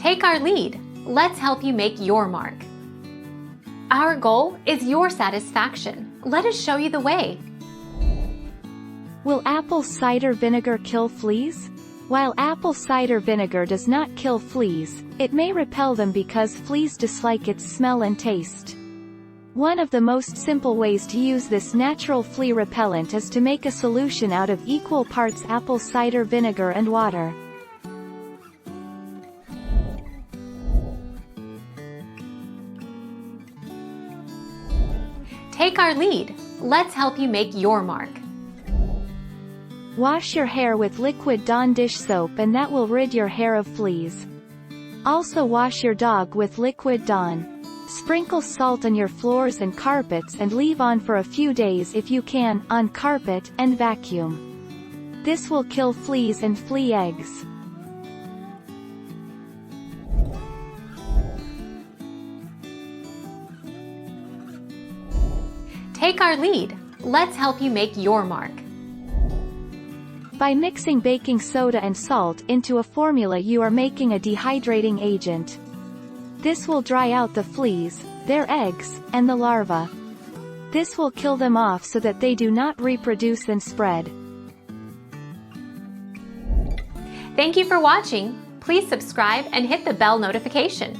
Take our lead. Let's help you make your mark. Our goal is your satisfaction. Let us show you the way. Will apple cider vinegar kill fleas? While apple cider vinegar does not kill fleas, it may repel them because fleas dislike its smell and taste. One of the most simple ways to use this natural flea repellent is to make a solution out of equal parts apple cider vinegar and water. Take our lead. Let's help you make your mark. Wash your hair with liquid Dawn dish soap and that will rid your hair of fleas. Also wash your dog with liquid Dawn. Sprinkle salt on your floors and carpets and leave on for a few days if you can, on carpet, and vacuum. This will kill fleas and flea eggs. Take our lead. Let's help you make your mark. By mixing baking soda and salt into a formula, you are making a dehydrating agent. This will dry out the fleas, their eggs, and the larvae. This will kill them off so that they do not reproduce and spread. Thank you for watching. Please subscribe and hit the bell notification.